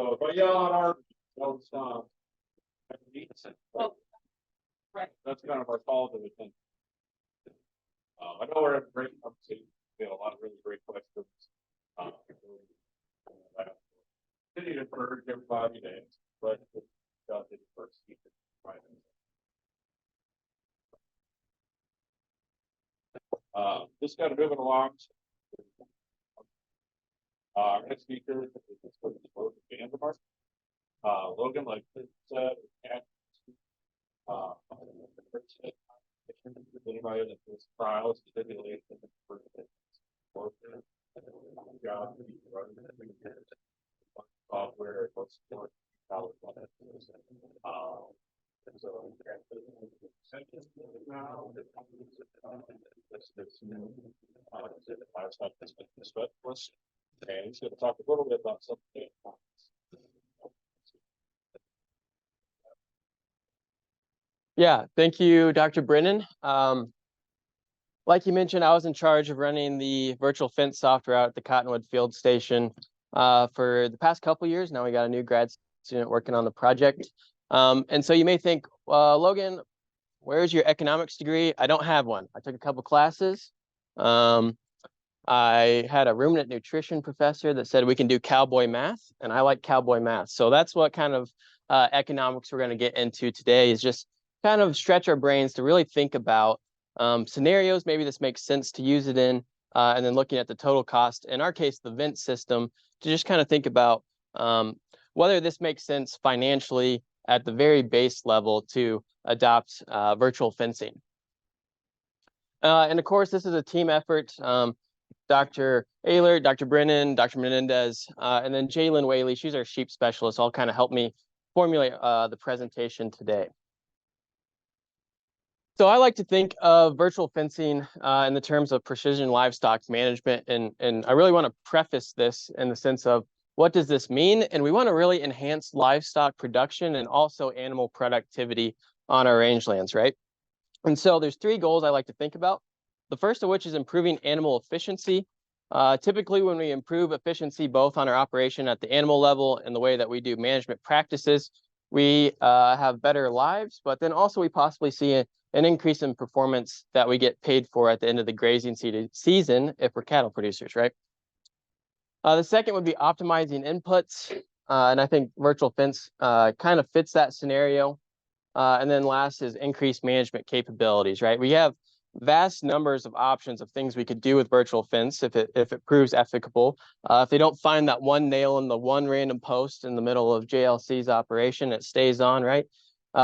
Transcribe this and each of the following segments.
So, but yeah, on our, notes, Oh, right. that's kind of our call to attention. I know we're at a great conversation. We had a lot of really great questions. Continue to encourage everybody to answer questions. Did first speaker. Just kind of moving along. Our next speaker is Vandermark. Logan, like said, anybody that does trials, stipulation, software, and he's going to talk a little bit about something. Yeah, thank you, Dr. Brennan. Like you mentioned, I was in charge of running the virtual fence software out at the Cottonwood Field Station for the past couple years. Now we got a new grad student working on the project. And so you may think, Logan, where's your economics degree? I don't have one. I took a couple classes. I had a ruminant nutrition professor that said we can do cowboy math, and I like cowboy math. So that's what kind of economics we're going to get into today, is just kind of stretch our brains to really think about scenarios maybe this makes sense to use it in, and then looking at the total cost, in our case, the vent system, to just kind of think about whether this makes sense financially at the very base level to adopt virtual fencing. And of course, this is a team effort. Dr. Ehlert, Dr. Brennan, Dr. Menendez, and then Jalen Whaley, she's our sheep specialist, all kind of helped me formulate the presentation today. So I like to think of virtual fencing in the terms of precision livestock management, and I really want to preface this in the sense of what does this mean? And we want to really enhance livestock production and also animal productivity on our rangelands, right? And so there's three goals I like to think about. The first of which is improving animal efficiency. Typically, when we improve efficiency both on our operation at the animal level and the way that we do management practices, we have better lives, but then also we possibly see an increase in performance that we get paid for at the end of the grazing season if we're cattle producers, right? The second would be optimizing inputs, and I think virtual fence kind of fits that scenario. And then last is increased management capabilities, right? We have vast numbers of options of things we could do with virtual fence if it proves applicable. If they don't find that one nail in the one random post in the middle of JLC's operation, it stays on, right?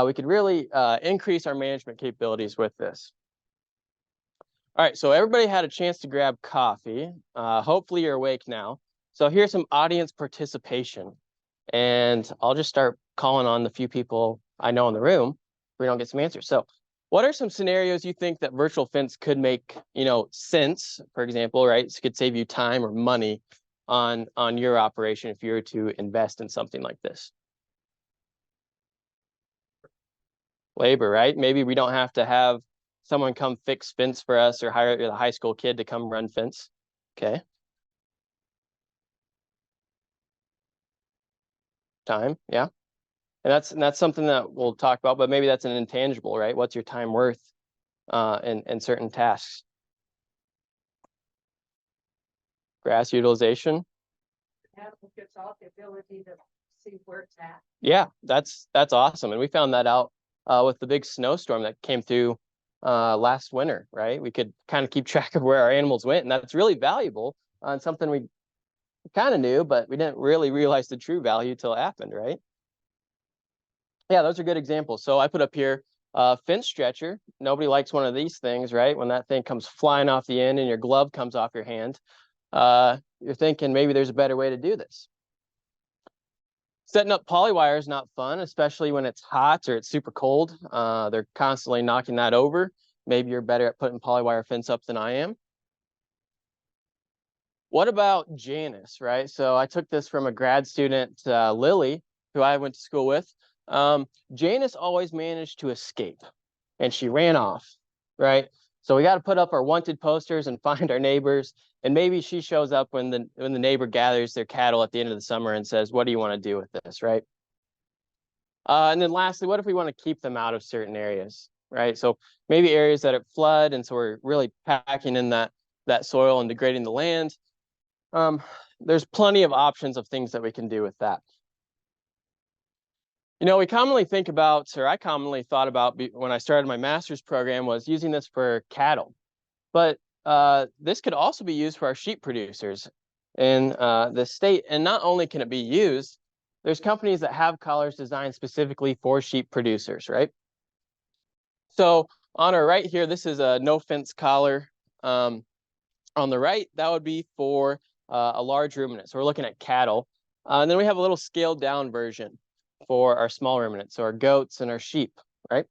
We could really increase our management capabilities with this. All right, so everybody had a chance to grab coffee. Hopefully you're awake now. So here's some audience participation. And I'll just start calling on the few people I know in the room if we don't get some answers. So what are some scenarios you think that virtual fence could make, sense, for example, right? It could save you time or money on your operation if you were to invest in something like this. Labor, right? Maybe we don't have to have someone come fix fence for us or hire a high school kid to come run fence. Okay. Time, yeah. And that's something that we'll talk about, but maybe that's an intangible, right? What's your time worth in certain tasks? Grass utilization. Animal gets off the ability to see where it's at. Yeah, that's awesome. And we found that out with the big snowstorm that came through last winter, right? We could kind of keep track of where our animals went, and that's really valuable on something we kind of knew, but we didn't really realize the true value till it happened, right? Yeah, those are good examples. So I put up here fence stretcher. Nobody likes one of these things, right? When that thing comes flying off the end and your glove comes off your hand, you're thinking maybe there's a better way to do this. Setting up polywire is not fun, especially when it's hot or it's super cold. They're constantly knocking that over. Maybe you're better at putting polywire fence up than I am. What about Janice, right? So I took this from a grad student, Lily, who I went to school with. Janice always managed to escape, and she ran off, right? So we got to put up our wanted posters and find our neighbors. And maybe she shows up when the neighbor gathers their cattle at the end of the summer and says, what do you want to do with this, right? And then lastly, what if we want to keep them out of certain areas, right? So maybe areas that are flood, and so we're really packing in that soil and degrading the land. There's plenty of options of things that we can do with that. You know, we commonly think about, or I commonly thought about when I started my master's program, was using this for cattle. But this could also be used for our sheep producers in the state. And not only can it be used, there's companies that have collars designed specifically for sheep producers, right? So on our right here, this is a no fence collar. On the right, that would be for a large ruminant. So we're looking at cattle. And then we have a little scaled down version for our small ruminants, so our goats and our sheep, right?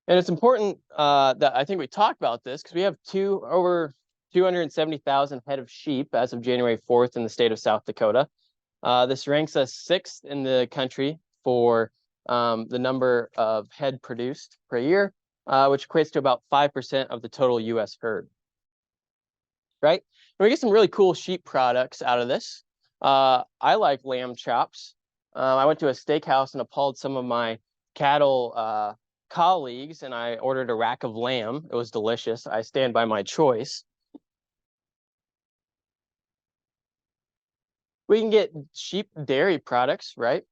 And it's important that I think we talk about this because we have over 270,000 head of sheep as of January 4th in the state of South Dakota. This ranks us 6th in the country for the number of head produced per year, which equates to about 5% of the total U.S. herd, right? And we get some really cool sheep products out of this. I like lamb chops. I went to a steakhouse and appalled some of my cattle colleagues, and I ordered a rack of lamb. It was delicious. I stand by my choice. We can get sheep dairy products, right?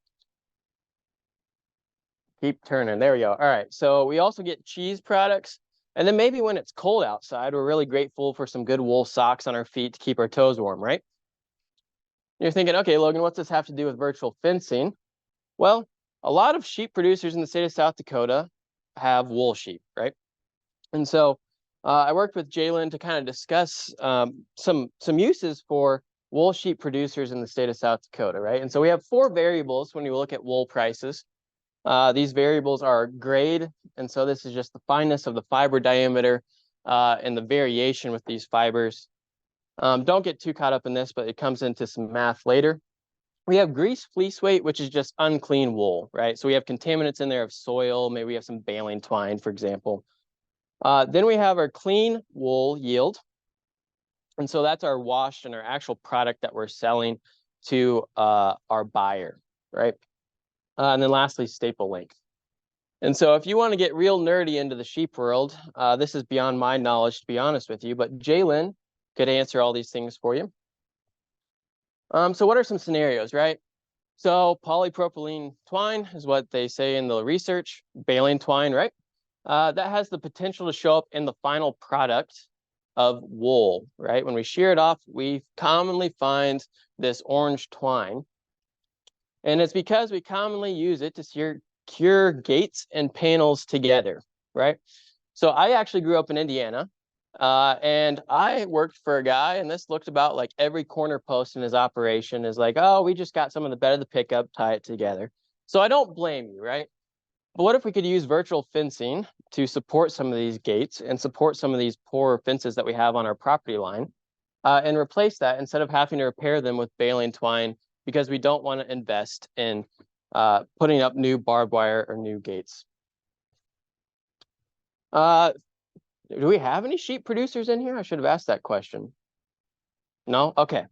Keep turning. There we go. All right. So we also get cheese products. And then maybe when it's cold outside, we're really grateful for some good wool socks on our feet to keep our toes warm, right? You're thinking, okay, Logan, what's this have to do with virtual fencing? Well, a lot of sheep producers in the state of South Dakota have wool sheep, right? And so I worked with Jalen to kind of discuss some uses for wool sheep producers in the state of South Dakota, right? And so we have 4 variables when you look at wool prices. These variables are grade, and so this is just the fineness of the fiber diameter and the variation with these fibers. Don't get too caught up in this, but it comes into some math later. We have grease fleece weight, which is just unclean wool, right? So we have contaminants in there of soil. Maybe we have some baling twine, for example. Then we have our clean wool yield. And so that's our wash and our actual product that we're selling to our buyer, right? And then lastly, staple length. And so if you want to get real nerdy into the sheep world, this is beyond my knowledge, to be honest with you, but Jalen could answer all these things for you. So what are some scenarios, right? So polypropylene twine is what they say in the research, baling twine, right? That has the potential to show up in the final product of wool, right? When we shear it off, we commonly find this orange twine. And it's because we commonly use it to cure gates and panels together, right? So I actually grew up in Indiana. And I worked for a guy, and this looked about like every corner post in his operation is like, oh, we just got some of the bed of the pickup, tie it together. So I don't blame you, right? But what if we could use virtual fencing to support some of these gates and support some of these poor fences that we have on our property line and replace that instead of having to repair them with baling twine because we don't want to invest in putting up new barbed wire or new gates. Do we have any sheep producers in here? I should have asked that question. No? Okay.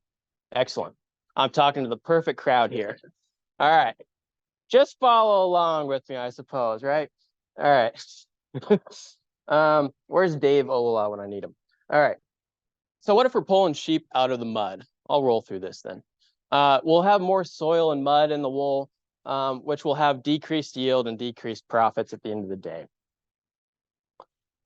Excellent. I'm talking to the perfect crowd here. All right. Just follow along with me, I suppose, right? All right. Where's Dave Olola when I need him? All right. So what if we're pulling sheep out of the mud? I'll roll through this then. We'll have more soil and mud in the wool, which will have decreased yield and decreased profits at the end of the day.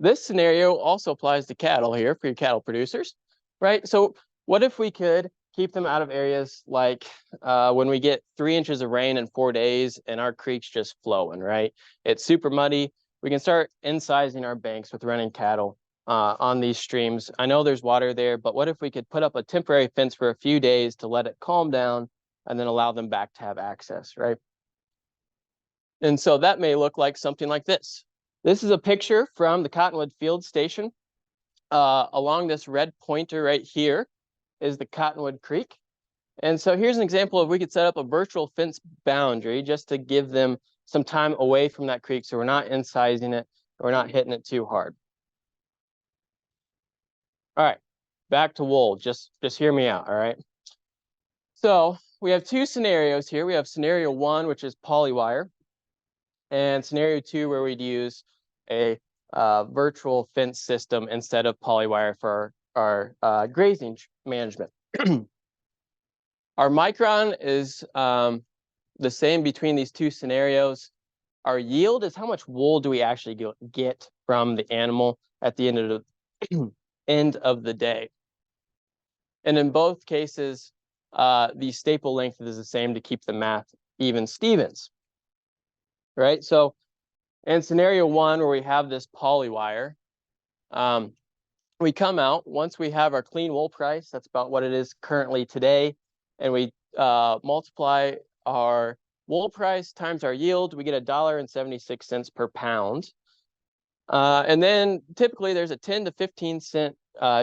This scenario also applies to cattle here for your cattle producers, right? So what if we could keep them out of areas like when we get 3 inches of rain in 4 days and our creek's just flowing, right? It's super muddy. We can start incising our banks with running cattle on these streams. I know there's water there, but what if we could put up a temporary fence for a few days to let it calm down and then allow them back to have access, right? And so that may look like something like this. This is a picture from the Cottonwood Field Station. Along this red pointer right here is the Cottonwood Creek. And so here's an example of we could set up a virtual fence boundary just to give them some time away from that creek so we're not incising it, or we're not hitting it too hard. All right, back to wool. Just hear me out. All right. So we have two scenarios here. We have scenario one, which is polywire, and scenario two, where we'd use a virtual fence system instead of polywire for our grazing management. Our micron is the same between these two scenarios. Our yield is how much wool do we actually get from the animal at the end of the day. And in both cases, the staple length is the same to keep the math even Stevens. Right? So in scenario one, where we have this polywire, we come out, once we have our clean wool price, that's about what it is currently today, and we multiply our wool price times our yield, we get $1.76 per pound. And then typically there's a 10 to 15 cent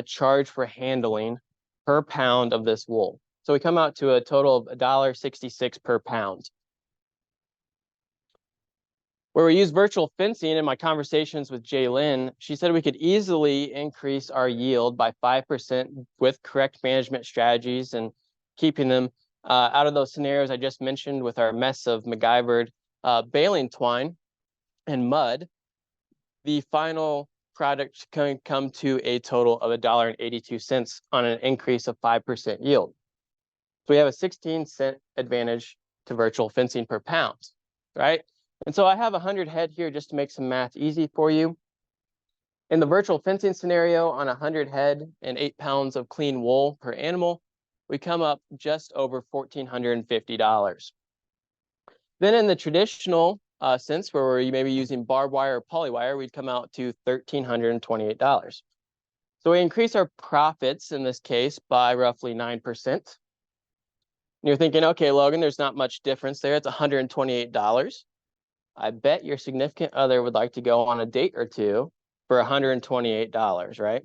charge for handling per pound of this wool. So we come out to a total of $1.66 per pound. Where we use virtual fencing, in my conversations with Jaylyn, she said we could easily increase our yield by 5% with correct management strategies and keeping them out of those scenarios I just mentioned with our mess of MacGyvered baling twine and mud. The final product can come to a total of $1.82 on an increase of 5% yield. So we have a 16-cent advantage to virtual fencing per pound, right? And so I have 100 head here just to make some math easy for you. In the virtual fencing scenario, on 100 head and 8 pounds of clean wool per animal, we come up just over $1,450. Then in the traditional sense, where we're maybe using barbed wire or polywire, we'd come out to $1,328. So we increase our profits in this case by roughly 9%. And you're thinking, okay, Logan, there's not much difference there. It's $128. I bet your significant other would like to go on a date or two for $128, right?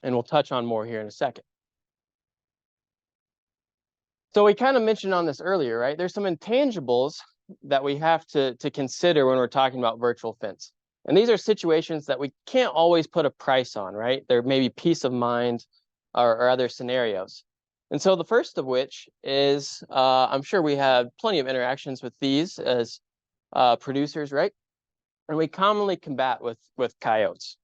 And we'll touch on more here in a second. So we kind of mentioned on this earlier, right? There's some intangibles that we have to consider when we're talking about virtual fence. And these are situations that we can't always put a price on, right? There may be peace of mind or other scenarios. And so the first of which is, I'm sure we have plenty of interactions with these as producers, right? And we commonly combat with coyotes,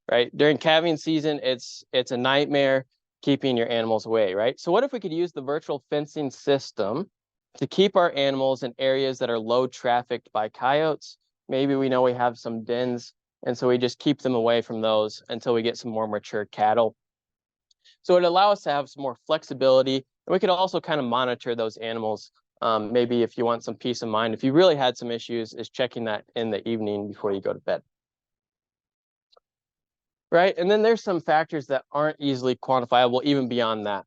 right? During calving season, it's a nightmare keeping your animals away, right? So what if we could use the virtual fencing system to keep our animals in areas that are low trafficked by coyotes? Maybe we know we have some dens, and so we just keep them away from those until we get some more mature cattle. So it allows us to have some more flexibility, and we could also kind of monitor those animals. Maybe if you want some peace of mind, if you really had some issues, is checking that in the evening before you go to bed. Right, and then there's some factors that aren't easily quantifiable even beyond that.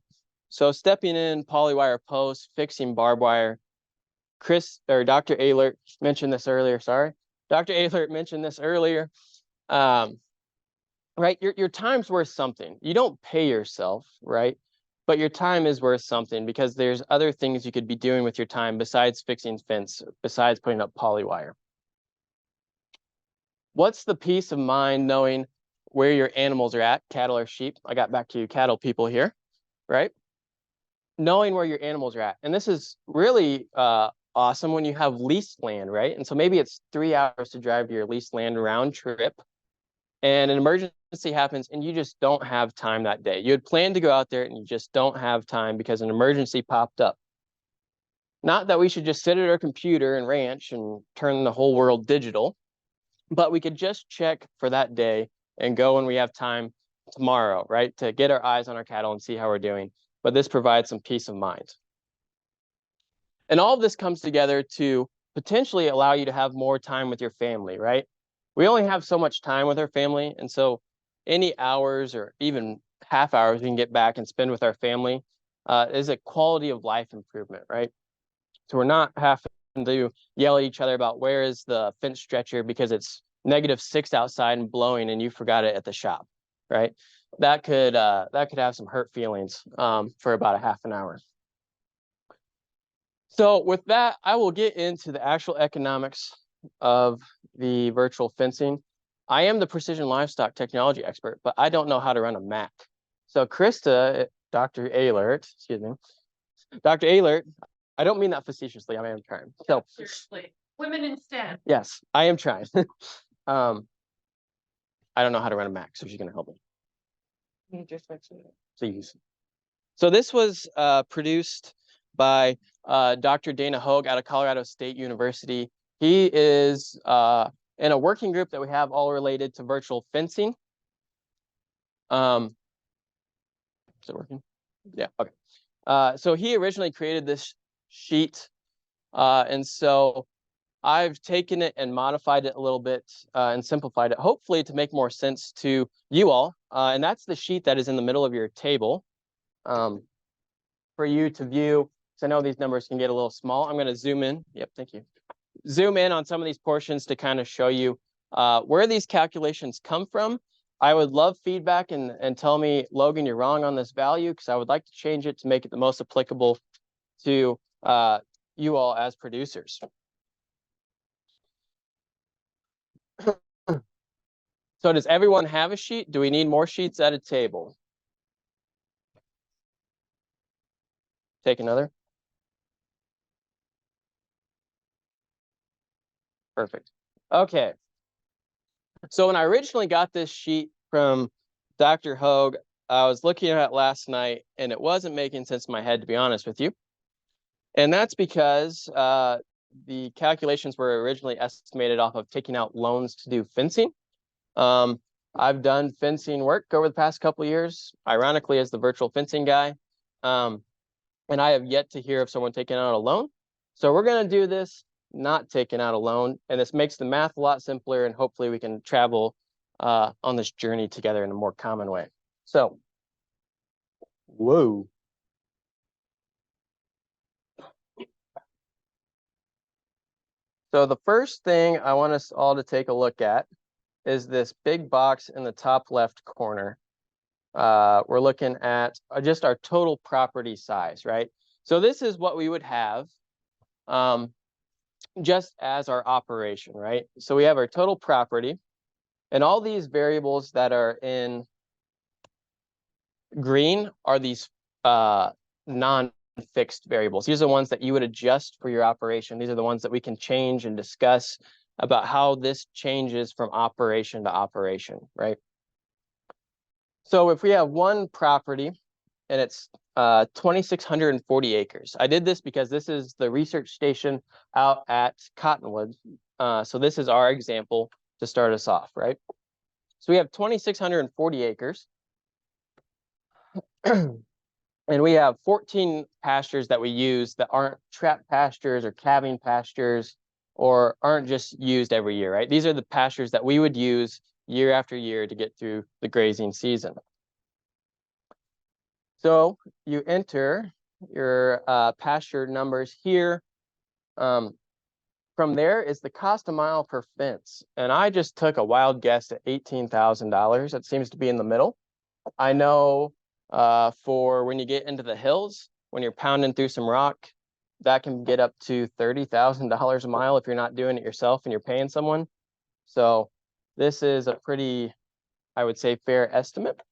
So stepping in polywire posts, fixing barbed wire. Dr. Ehlert mentioned this earlier, Dr. Ehlert mentioned this earlier. Right, your time's worth something. You don't pay yourself, right? But your time is worth something because there's other things you could be doing with your time besides fixing fence, besides putting up polywire. What's the peace of mind knowing where your animals are at, cattle or sheep? I got back to you cattle people here, right? Knowing where your animals are at. And this is really awesome when you have leased land, right? And so maybe it's 3 hours to drive to your leased land round trip, and an emergency happens and you just don't have time that day. You had planned to go out there and you just don't have time because an emergency popped up. Not that we should just sit at our computer and ranch and turn the whole world digital, but we could just check for that day and go when we have time tomorrow, right? To get our eyes on our cattle and see how we're doing. But this provides some peace of mind. And all of this comes together to potentially allow you to have more time with your family, right? We only have so much time with our family, and so any hours or even half hours we can get back and spend with our family is a quality of life improvement, right? So we're not having to yell at each other about where is the fence stretcher because it's -6 outside and blowing and you forgot it at the shop, right? That could have some hurt feelings for about a half an hour. So with that, I will get into the actual economics of the virtual fencing. I am the precision livestock technology expert, but I don't know how to run a Mac. So Krista, Dr. Ehlert, excuse me, Dr. Ehlert, I don't mean that facetiously. I am trying. So Seriously, women in STEM. yes, I am trying. I don't know how to run a Mac, so she's going to help me. You just mentioned it. Please. So this was produced by Dr. Dana Hogue out of Colorado State University. He is in a working group that we have all related to virtual fencing. Is it working? Yeah, okay. So he originally created this sheet, and so I've taken it and modified it a little bit and simplified it, hopefully to make more sense to you all. And that's the sheet that is in the middle of your table for you to view. So I know these numbers can get a little small. I'm going to zoom in. Yep, thank you. Zoom in on some of these portions to kind of show you where these calculations come from. I would love feedback and tell me, Logan, you're wrong on this value, because I would like to change it to make it the most applicable to you all as producers. So does everyone have a sheet? Do we need more sheets at a table? Take another. Perfect. Okay. So when I originally got this sheet from Dr. Hogue, I was looking at it last night and it wasn't making sense in my head, to be honest with you. And that's because the calculations were originally estimated off of taking out loans to do fencing. I've done fencing work over the past couple of years, ironically, as the virtual fencing guy. And I have yet to hear of someone taking out a loan. So we're going to do this not taking out a loan. And this makes the math a lot simpler. And hopefully we can travel on this journey together in a more common way. So, whoa. So the first thing I want us all to take a look at is this big box in the top left corner. We're looking at just our total property size, right? So this is what we would have just as our operation, right? So we have our total property and all these variables that are in green are these non-fixed variables. These are the ones that you would adjust for your operation. These are the ones that we can change and discuss about how this changes from operation to operation, right? So if we have one property and it's 2,640 acres. I did this because this is the research station out at Cottonwood. So this is our example to start us off, right? So we have 2,640 acres. And we have 14 pastures that we use that aren't trap pastures or calving pastures or aren't just used every year, right? These are the pastures that we would use year after year to get through the grazing season. So you enter your pasture numbers here. From there is the cost a mile per fence. And I just took a wild guess at $18,000. That seems to be in the middle. I know for when you get into the hills, when you're pounding through some rock, that can get up to $30,000 a mile if you're not doing it yourself and you're paying someone. So this is a pretty, I would say, fair estimate.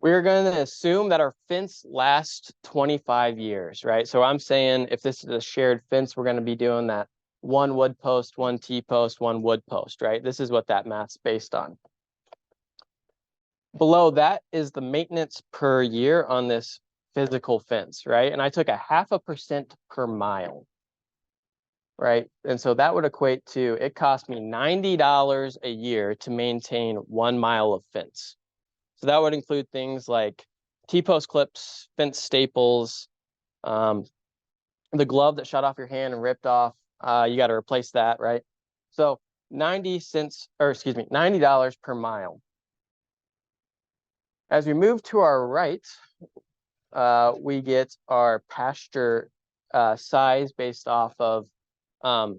We're going to assume that our fence lasts 25 years, right? So I'm saying if this is a shared fence, we're going to be doing that one wood post, one T-post, one wood post, right? This is what that math's based on. Below that is the maintenance per year on this physical fence, right? And I took 0.5% per mile, right? And so that would equate to, it cost me $90 a year to maintain 1 mile of fence. So that would include things like T-post clips, fence staples, the glove that shot off your hand and ripped off. You got to replace that, right? So $90 per mile. As we move to our right, we get our pasture size based off of our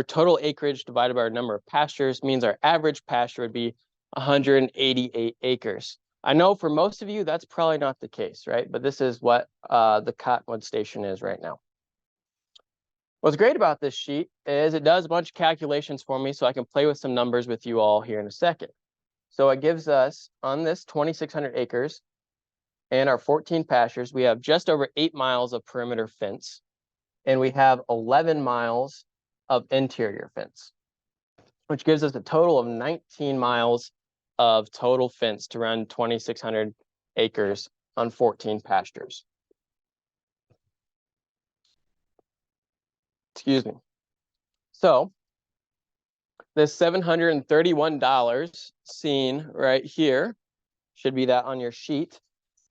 total acreage divided by our number of pastures, means our average pasture would be 188 acres. I know for most of you, that's probably not the case, right? But this is what the Cottonwood station is right now. What's great about this sheet is it does a bunch of calculations for me so I can play with some numbers with you all here in a second. So it gives us on this 2,600 acres and our 14 pastures, we have just over 8 miles of perimeter fence, and we have 11 miles of interior fence, which gives us a total of 19 miles of total fence to run 2,600 acres on 14 pastures. Excuse me. So this $731 seen right here, should be that on your sheet,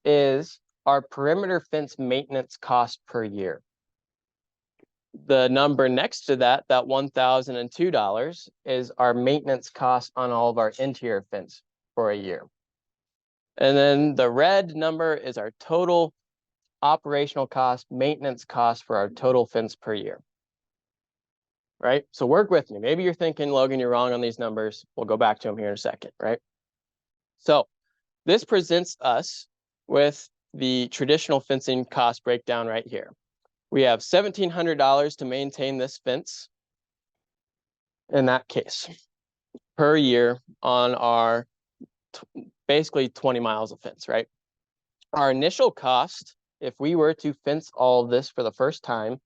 is our perimeter fence maintenance cost per year. The number next to that $1,002, is our maintenance cost on all of our interior fence for a year. And then the red number is our total operational cost, maintenance cost for our total fence per year. Right? So work with me. Maybe you're thinking, Logan, you're wrong on these numbers. We'll go back to them here in a second, right? So this presents us with the traditional fencing cost breakdown right here. We have $1,700 to maintain this fence in that case per year on our basically 20 miles of fence, right? Our initial cost, if we were to fence all of this for the first time,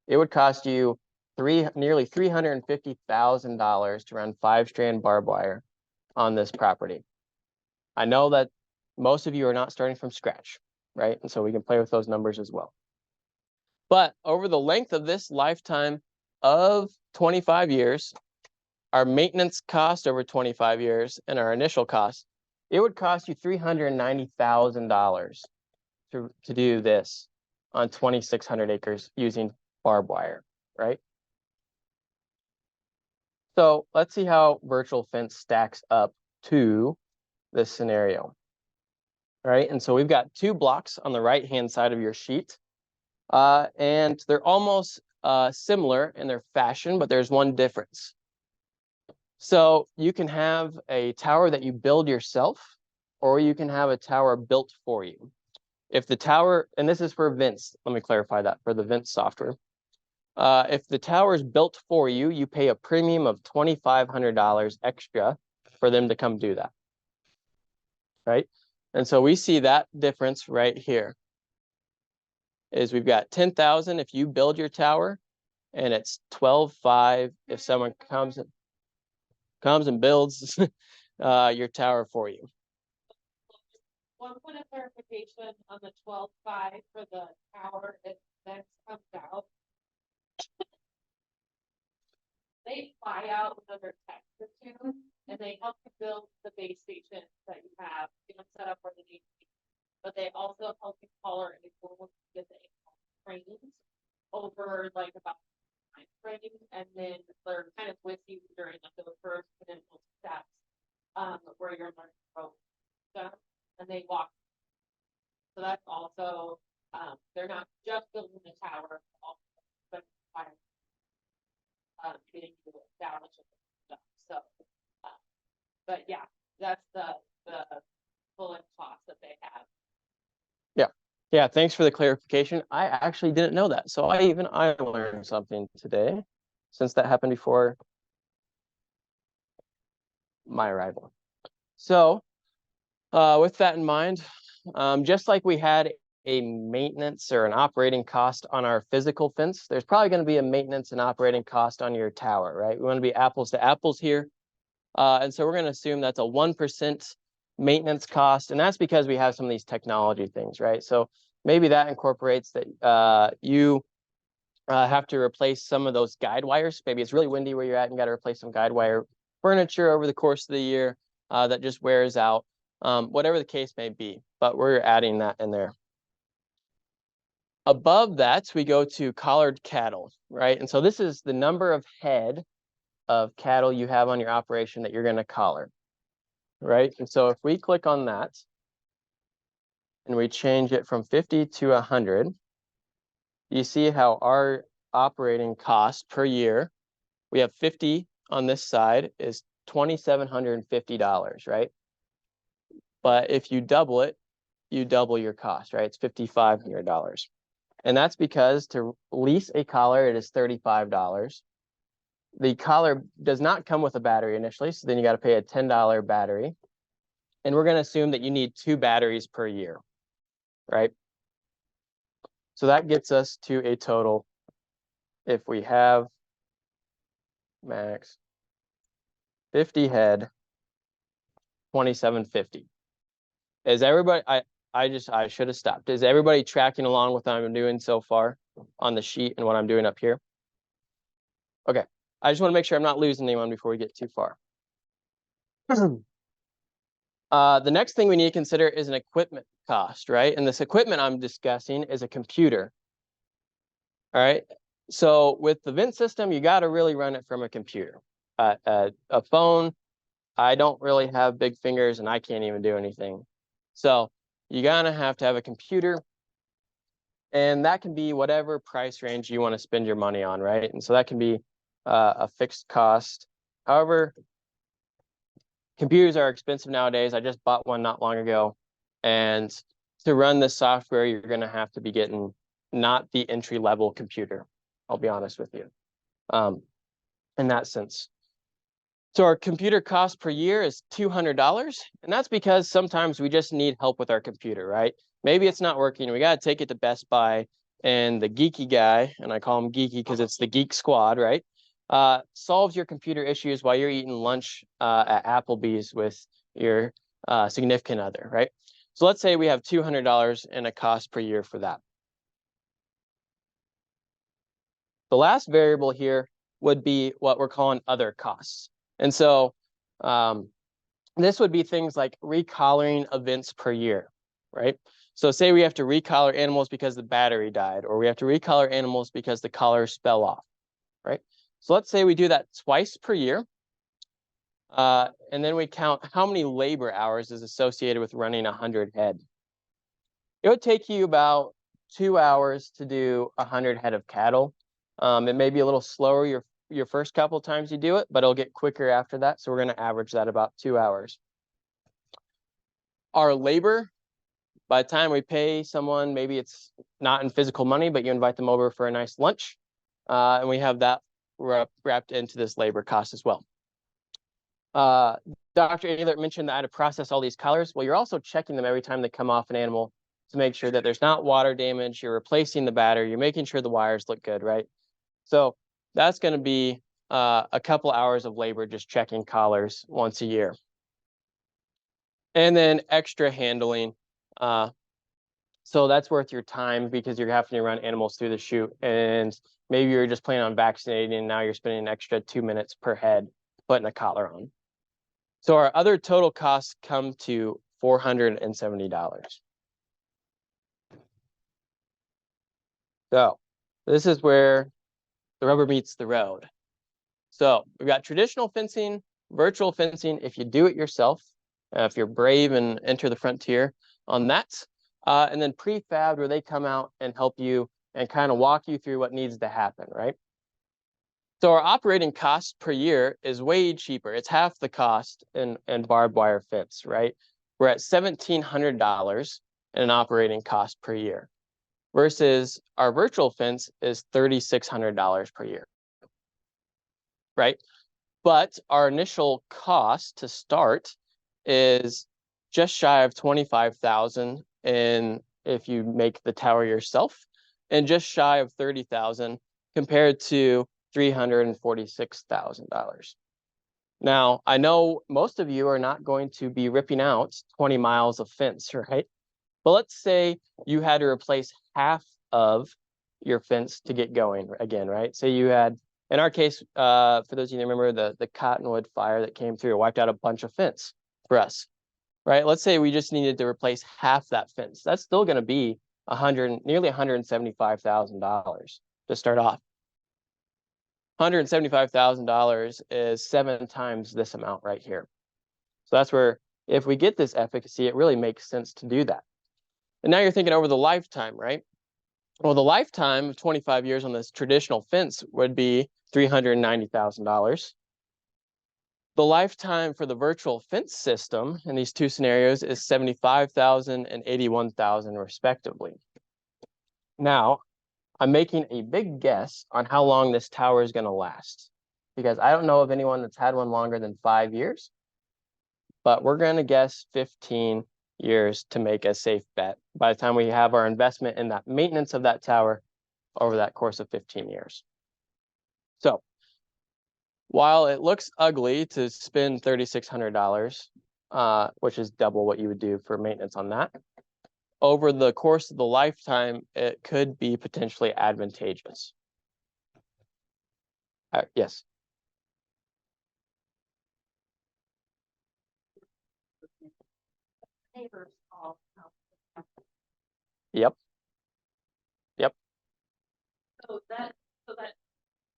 it would cost you nearly $350,000 to run 5-strand barbed wire on this property. I know that most of you are not starting from scratch, right? And so we can play with those numbers as well. But over the length of this lifetime of 25 years, our maintenance cost over 25 years and our initial cost, it would cost you $390,000 to do this on 2,600 acres using barbed wire, right? So let's see how virtual fence stacks up to this scenario. All right, and so we've got 2 blocks on the right-hand side of your sheet, and they're almost similar in their fashion, but there's one difference. So you can have a tower that you build yourself, or you can have a tower built for you. If the tower, and this is for Vince, let me clarify that for the Vince software. If the tower is built for you, you pay a premium of $2,500 extra for them to come do that, right? And so we see that difference right here. Is we've got 10,000 if you build your tower, and it's 12,500 if someone comes and builds your tower for you. One point of clarification on the 12,500 for the tower, it then comes out. They fly out another tech or 2, and they help you build the base station that you have, set up where they need to be. But they also help you color and get the frames over like about time frame, and then they're kind of with you during like the first initial steps, where you're learning about stuff, and they walk. So that's also they're not just building the tower, but getting you established stuff. So, but yeah, that's the full cost that they have. Yeah, thanks for the clarification. I actually didn't know that. So I learned something today, since that happened before my arrival. So with that in mind, just like we had a maintenance or an operating cost on our physical fence, there's probably going to be a maintenance and operating cost on your tower, right? We want to be apples to apples here. And so we're going to assume that's a 1% maintenance cost. And that's because we have some of these technology things, right? So maybe that incorporates that you have to replace some of those guide wires. Maybe it's really windy where you're at and got to replace some guide wire furniture over the course of the year that just wears out, whatever the case may be. But we're adding that in there. Above that, we go to collared cattle, right? And so this is the number of head of cattle you have on your operation that you're going to collar, right? And so if we click on that and we change it from 50 to 100, you see how our operating cost per year, we have 50 on this side, is $2,750, right? But if you double it, you double your cost, right? It's $5,500. And that's because to lease a collar, it is $35. The collar does not come with a battery initially, so then you got to pay a $10 battery. And we're going to assume that you need 2 batteries per year, right? So that gets us to a total, if we have max 50 head, $2,750. Is everybody, I should have stopped. Is everybody tracking along with what I'm doing so far on the sheet and what I'm doing up here? Okay, I just want to make sure I'm not losing anyone before we get too far. The next thing we need to consider is an equipment cost, right? And this equipment I'm discussing is a computer. All right, so with the Vint system, you got to really run it from a computer. A phone, I don't really have big fingers and I can't even do anything. So you're gonna have to have a computer, and that can be whatever price range you want to spend your money on, right? And so that can be a fixed cost. However, computers are expensive nowadays. I just bought one not long ago, and to run this software, you're gonna have to be getting not the entry-level computer. I'll be honest with you, in that sense. So our computer cost per year is $200, and that's because sometimes we just need help with our computer, right? Maybe it's not working. We got to take it to Best Buy, and the geeky guy, and I call him geeky because it's the geek squad, right? Solves your computer issues while you're eating lunch at Applebee's with your significant other, right? So let's say we have $200 in a cost per year for that. The last variable here would be what we're calling other costs. And so this would be things like recollaring events per year, right? So say we have to recollar animals because the battery died, or we have to recollar animals because the collars fell off, right? So let's say we do that twice per year. And then we count how many labor hours is associated with running 100 head. It would take you about 2 hours to do 100 head of cattle. It may be a little slower your first couple of times you do it, but it'll get quicker after that. So we're going to average that about 2 hours. Our labor, by the time we pay someone, maybe it's not in physical money, but you invite them over for a nice lunch. And we have that wrapped into this labor cost as well. Dr. Ehlert mentioned that I had to process all these collars. Well, you're also checking them every time they come off an animal to make sure that there's not water damage. You're replacing the battery. You're making sure the wires look good, right? So that's going to be a couple hours of labor just checking collars once a year. And then extra handling. So that's worth your time because you're having to run animals through the chute. And maybe you're just planning on vaccinating and now you're spending an extra 2 minutes per head putting a collar on. So our other total costs come to $470. So this is where the rubber meets the road. So we've got traditional fencing, virtual fencing, if you do it yourself, if you're brave and enter the frontier on that, and then prefab where they come out and help you and kind of walk you through what needs to happen, right? So our operating cost per year is way cheaper. It's half the cost in barbed wire fence, right? We're at $1,700 in an operating cost per year versus our virtual fence is $3,600 per year, right? But our initial cost to start is just shy of $25,000 if you make the tower yourself, and just shy of $30,000 compared to $346,000. Now, I know most of you are not going to be ripping out 20 miles of fence, right? But let's say you had to replace half of your fence to get going again, right? Say you had, in our case, for those of you that remember the Cottonwood fire that came through, wiped out a bunch of fence for us, right? Let's say we just needed to replace half that fence. That's still going to be nearly $175,000 to start off. $175,000 is 7 times this amount right here. So that's where, if we get this efficacy, it really makes sense to do that. And now you're thinking over the lifetime, right? Well, the lifetime of 25 years on this traditional fence would be $390,000. The lifetime for the virtual fence system in these two scenarios is $75,000 and $81,000 respectively. Now, I'm making a big guess on how long this tower is going to last, because I don't know of anyone that's had one longer than 5 years, but we're going to guess 15 years to make a safe bet by the time we have our investment in that maintenance of that tower over that course of 15 years. So while it looks ugly to spend $3,600, which is double what you would do for maintenance on that, over the course of the lifetime, it could be potentially advantageous. Yes. Neighbors all. Yep. Yep. So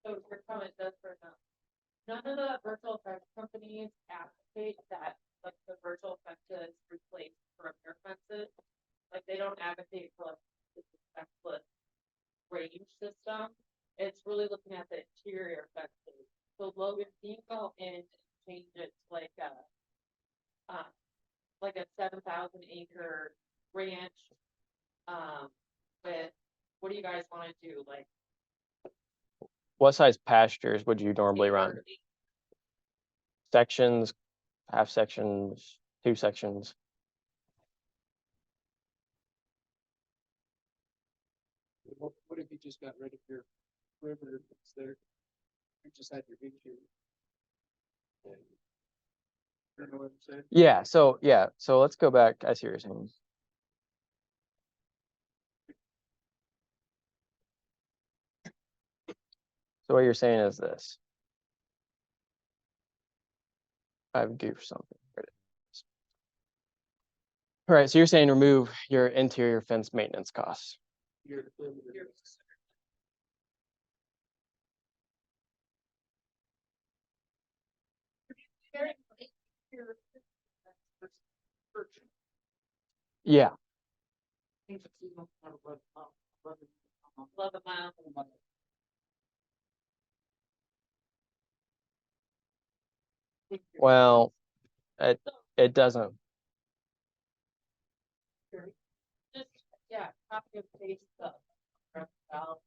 your comment does for now. None of the virtual fence companies advocate that, like, the virtual fences replace perimeter fences. Like, they don't advocate for like this fenceless range system. It's really looking at the interior fences. So Logan, you can go in and change it to like a 7,000 acre ranch. With, what do you guys want to do? Like, What size pastures would you normally run? Sections, half sections, 2 sections? What if you just got rid of your perimeter that's there? You just had your big two. You know what I'm saying? Yeah, so let's go back. I see what you're saying. So what you're saying is this. I would do something. All right, so you're saying remove your interior fence maintenance costs. Your perimeter. Yeah, 11 miles. well, it doesn't. Just, yeah, copy and paste the. Valve.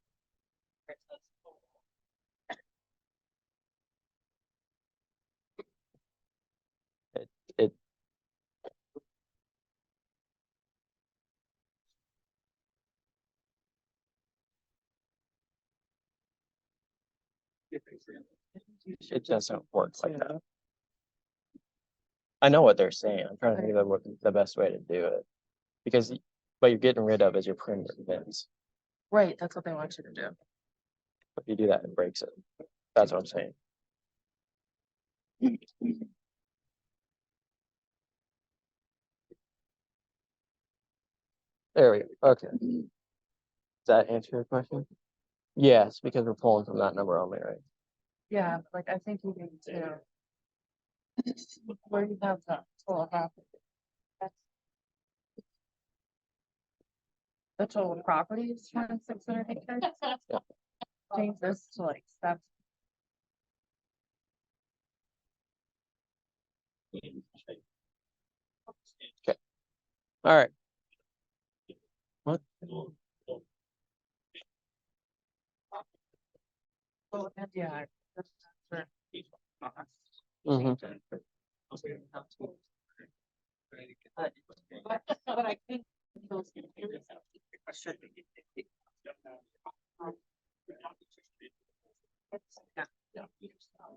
It it doesn't work like that. I know what they're saying. I'm trying to think of what the best way to do it. Because what you're getting rid of is your perimeter fence. Right, that's what they want you to do. If you do that, it breaks it. That's what I'm saying. There we go. Okay. Does that answer your question? Yes, because we're pulling from that number only, right? Yeah, like I think you need to. Where you have that total property. That's- The total property is 2,600 acres. Yeah. Change this to like 7. All right. What? Oh, and yeah. Mhm. But I think those.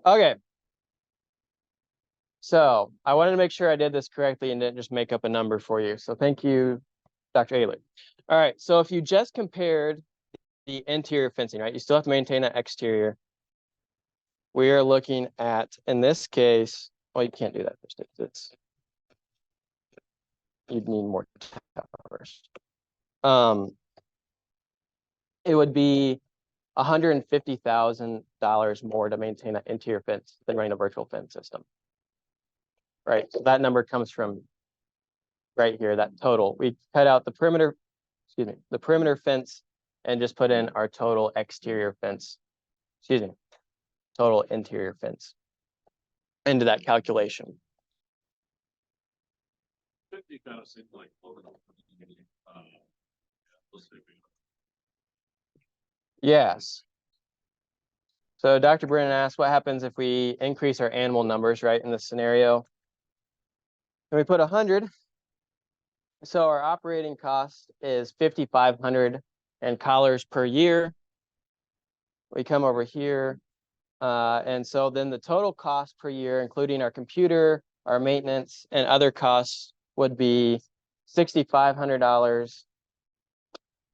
Okay. So I wanted to make sure I did this correctly and didn't just make up a number for you. So thank you, Dr. Ayler. All right. So if you just compared the interior fencing, right, you still have to maintain that exterior. We are looking at, in this case, well, you can't do that. It's you'd need more towers. It would be $150,000 more to maintain an interior fence than running a virtual fence system. Right, so that number comes from right here, that total. We cut out the perimeter, excuse me, the perimeter fence and just put in our total exterior fence, excuse me, total interior fence into that calculation. 50 kind of seemed like. Let's see. Yes. So Dr. Brennan asked, what happens if we increase our animal numbers, right, in this scenario? And we put 100. So our operating cost is 5,500 and collars per year. We come over here. And so then the total cost per year, including our computer, our maintenance, and other costs would be $6,500.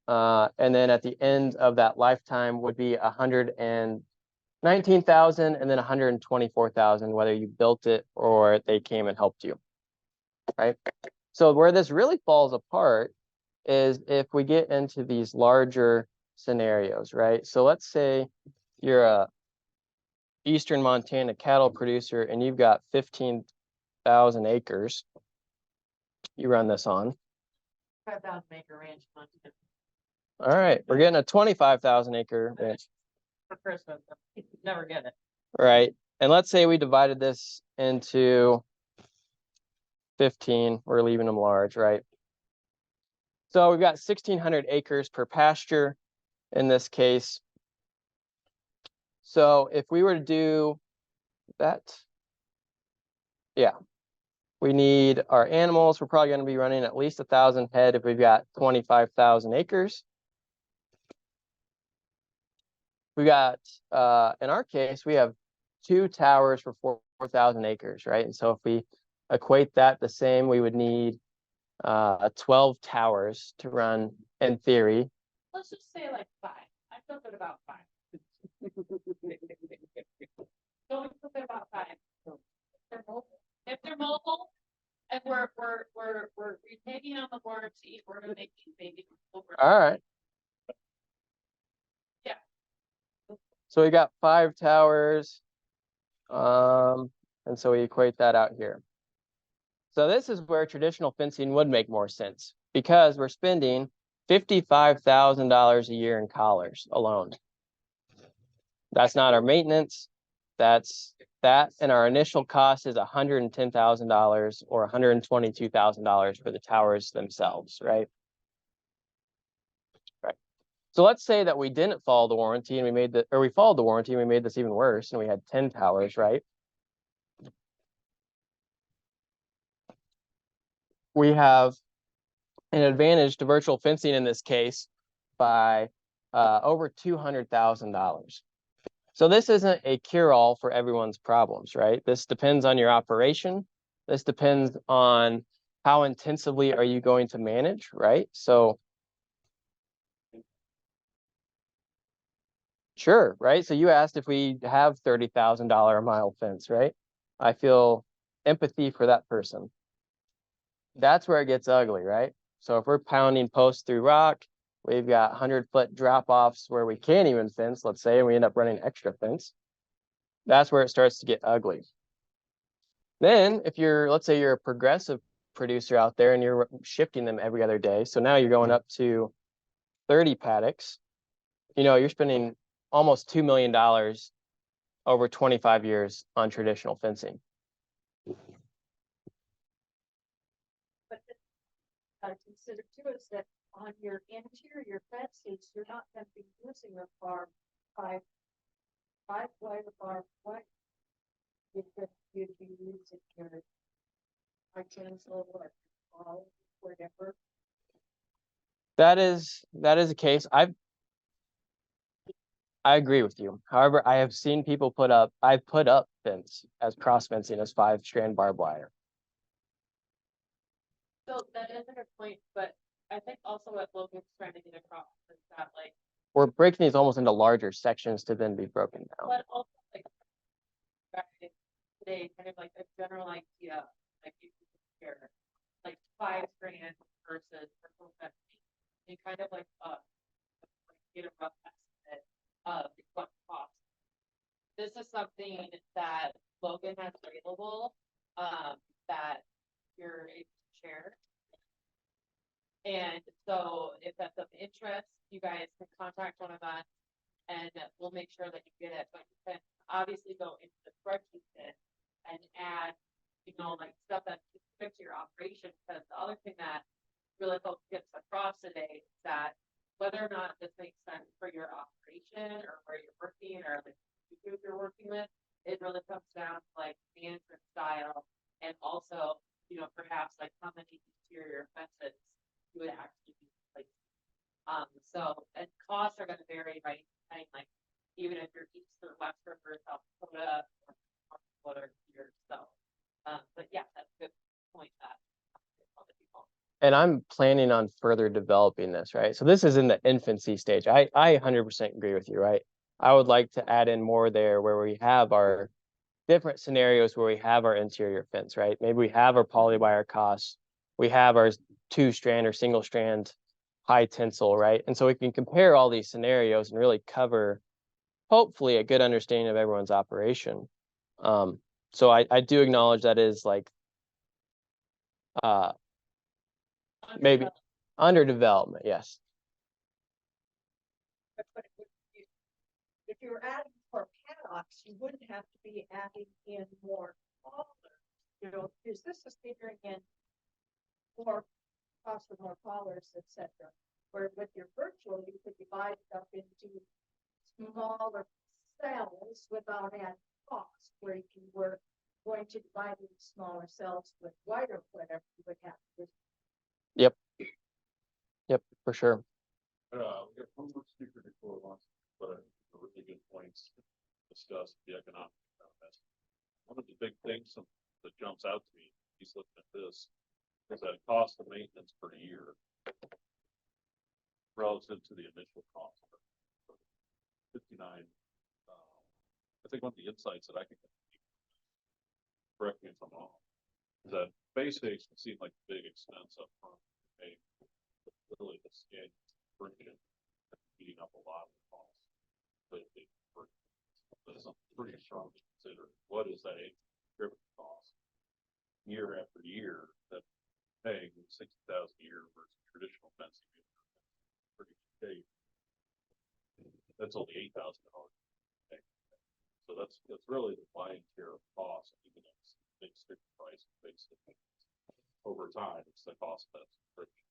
And then at the end of that lifetime would be 119,000 and then 124,000, whether you built it or they came and helped you, right? So where this really falls apart is if we get into these larger scenarios, right? So let's say you're a Eastern Montana cattle producer and you've got 15,000 acres. You run this on. 5,000 acre ranch Montana All right, we're getting a 25,000 acre ranch. for Christmas. Never get it. Right. And let's say we divided this into 15. We're leaving them large, right? So we've got 1,600 acres per pasture in this case. So if we were to do that, yeah, we need our animals. We're probably going to be running at least 1,000 head if we've got 25,000 acres. We got, in our case, we have 2 towers for 4,000 acres, right? And so if we equate that the same, we would need 12 towers to run in theory. Let's just say like 5. I feel good about 5. Don't we feel good about 5? If they're mobile, and we're retaining on the warranty, we're gonna make these babies over. All right. Yeah. So we got 5 towers. And so we equate that out here. So this is where traditional fencing would make more sense because we're spending $55,000 a year in collars alone. That's not our maintenance. That's that. And our initial cost is $110,000 or $122,000 for the towers themselves, right? Right. So let's say that we didn't follow the warranty and we made the, or we followed the warranty and we made this even worse and we had 10 towers, right? We have an advantage to virtual fencing in this case by over $200,000. So this isn't a cure-all for everyone's problems, right? This depends on your operation. This depends on how intensively are you going to manage, right? So sure, right? So you asked if we have $30,000 a mile fence, right? I feel empathy for that person. That's where it gets ugly, right? So if we're pounding posts through rock, we've got 100-foot drop-offs where we can't even fence, let's say, and we end up running extra fence. That's where it starts to get ugly. Then if you're, let's say you're a progressive producer out there and you're shifting them every other day. So now you're going up to 30 paddocks. You know, you're spending almost $2 million over 25 years on traditional fencing. But consider too is that on your interior fences, you're not going to be using a farm five wide or farm wide. You'd be using your artisanal or all whatever. That is a case. I agree with you. However, I have seen people I've put up fence as cross fencing as 5-strand barbed wire. So that is a good point, but I think also what Logan's trying to get across is that like, We're breaking these almost into larger sections to then be broken down. but also like back today, kind of like a general idea, like you can compare like 5 grand versus virtual fencing, and kind of like get a rough estimate of what costs. This is something that Logan has available, that you're able to share. And so if that's of interest, you guys can contact one of us and we'll make sure that you get it, but you can obviously go into the spreadsheet and add, you know, like stuff that's specific to your operation, because the other thing that really helps get across today is that whether or not this makes sense for your operation or where you're working or the group you're working with, it really comes down to like management style and also, you know, perhaps like how many interior fences you would actually be replacing. So, and costs are gonna vary by, like, even if you're east or west or South Dakota or here, so. But yeah, that's a good point that. other people. And I'm planning on further developing this, right? So this is in the infancy stage. I 100% agree with you, right? I would like to add in more there where we have our different scenarios where we have our interior fence, right? Maybe we have our poly wire costs, we have our 2-strand or single strand high tensile, right? And so we can compare all these scenarios and really cover hopefully a good understanding of everyone's operation. So I do acknowledge that is like maybe under development, yes. But it would be- If you were adding more paddocks, you wouldn't have to be adding in more collars. You know, because this is figuring in more cost of more collars, et cetera. Where with your virtual, you could divide it up into smaller cells without adding cost, where you can work going to divide into smaller cells with wider, whatever you would have to. Yep, for sure. We got one more speaker before lunch, but a really good points to discuss the economic investment. One of the big things that jumps out to me, he's looking at this, is that cost of maintenance per year relative to the initial cost. 59. I think one of the insights that I can correct me if I'm wrong, is that base station seemed like a big expense up front. Really the scale friction eating up a lot of the costs. But it's pretty strong to consider. What is that driven cost? Year after year that paying $60,000 a year versus traditional fencing. Pretty cheap. That's only $8,000. So that's really the lion's share of cost, even if it's big sticker price, big sticker. Over time, it's the cost of that subscription.